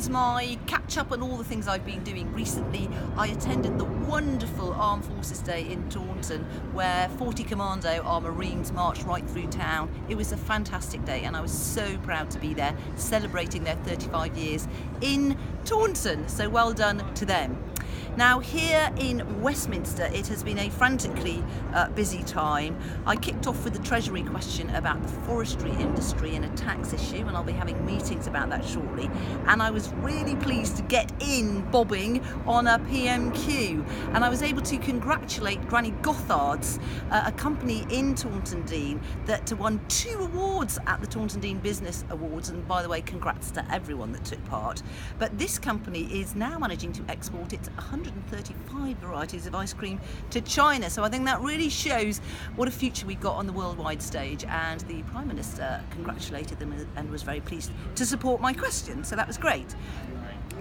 is my catch up on all the things I've been doing recently. I attended the wonderful Armed Forces Day in Taunton, where 40 Commando, our Marines, marched right through town. It was a fantastic day and I was so proud to be there celebrating their 35 years in Taunton, so well done to them. Now here in Westminster it has been a frantically busy time. I kicked off with the Treasury question about the forestry industry and a tax issue, and I'll be having meetings about that shortly, and I was really pleased to get in bobbing on a PMQ, and I was able to congratulate Granny Gothard's, a company in Taunton Deane that won 2 awards at the Taunton Deane Business Awards, and by the way, congrats to everyone that took part. But this company is now managing to export its 135 varieties of ice cream to China, so I think that really shows what a future we've got on the worldwide stage, and the Prime Minister congratulated them and was very pleased to support my question, so that was great.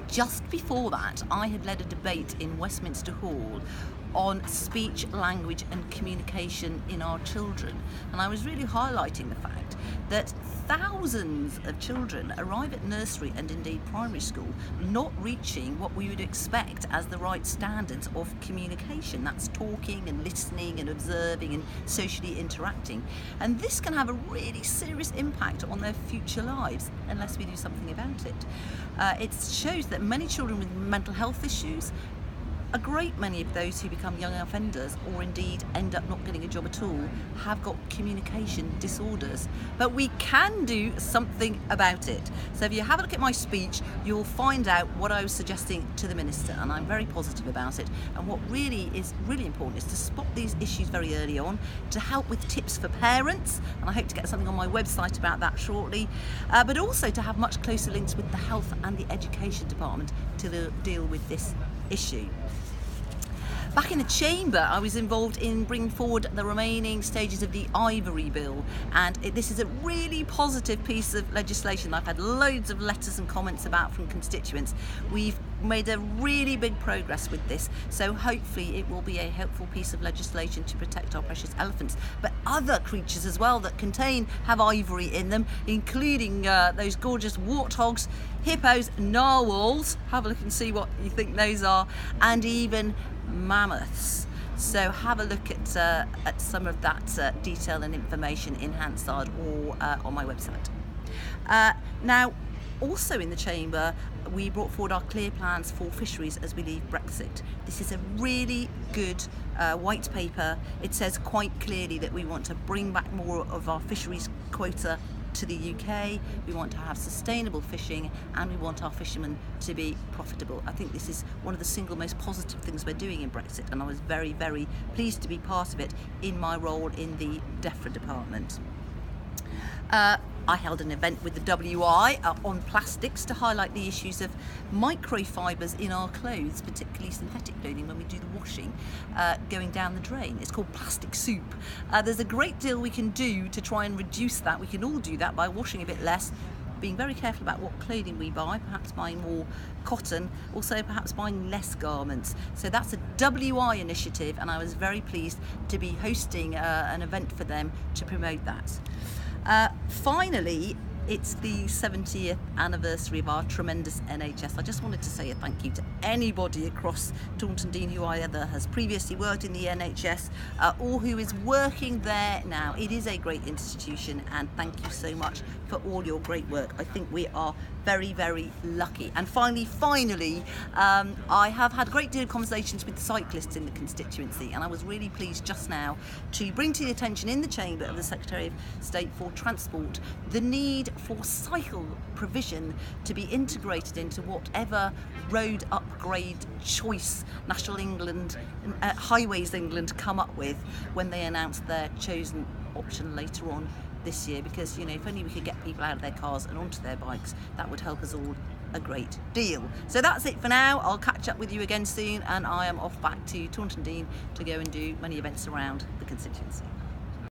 Just before that, I had led a debate in Westminster Hall on speech, language and communication in our children, and I was really highlighting the fact that thousands of children arrive at nursery and indeed primary school not reaching what we would expect as the right standards of communication. That's talking and listening and observing and socially interacting, and this can have a really serious impact on their future lives unless we do something about it. It shows that many children with mental health issues, a great many of those who become young offenders or indeed end up not getting a job at all, have got communication disorders. But we can do something about it. So if you have a look at my speech, you'll find out what I was suggesting to the Minister, and I'm very positive about it. And what really is really important is to spot these issues very early on, to help with tips for parents, and I hope to get something on my website about that shortly, but also to have much closer links with the Health and the Education Department to deal with this issue. Back in the Chamber, I was involved in bringing forward the remaining stages of the Ivory Bill, and this is a really positive piece of legislation I've had loads of letters and comments about from constituents. We've made a really big progress with this, so hopefully it will be a helpful piece of legislation to protect our precious elephants, but other creatures as well that have ivory in them, including those gorgeous warthogs, hippos, narwhals, have a look and see what you think those are, and even mammoths. So have a look at some of that detail and information in Hansard or on my website. Now, also in the Chamber, we brought forward our clear plans for fisheries as we leave Brexit. This is a really good white paper. It says quite clearly that we want to bring back more of our fisheries quota to the UK, we want to have sustainable fishing, and we want our fishermen to be profitable. I think this is one of the single most positive things we're doing in Brexit, and I was very, very pleased to be part of it in my role in the DEFRA department. I held an event with the WI on plastics to highlight the issues of microfibres in our clothes, particularly synthetic clothing when we do the washing, going down the drain. It's called plastic soup. There's a great deal we can do to try and reduce that. We can all do that by washing a bit less, being very careful about what clothing we buy, perhaps buying more cotton, also perhaps buying less garments. So that's a WI initiative, and I was very pleased to be hosting an event for them to promote that. Finally, it's the 70th anniversary of our tremendous NHS. I just wanted to say a thank you to anybody across Taunton Deane who either has previously worked in the NHS or who is working there now. It is a great institution, and thank you so much for all your great work. I think we are very, very lucky. And finally, I have had a great deal of conversations with the cyclists in the constituency, and I was really pleased just now to bring to the attention in the Chamber of the Secretary of State for Transport the need for cycle provision to be integrated into whatever road upgrade choice National England, Highways England come up with when they announce their chosen option later on this year, because if only we could get people out of their cars and onto their bikes, that would help us all a great deal. So that's it for now. I'll catch up with you again soon, and I am off back to Taunton Deane to go and do many events around the constituency.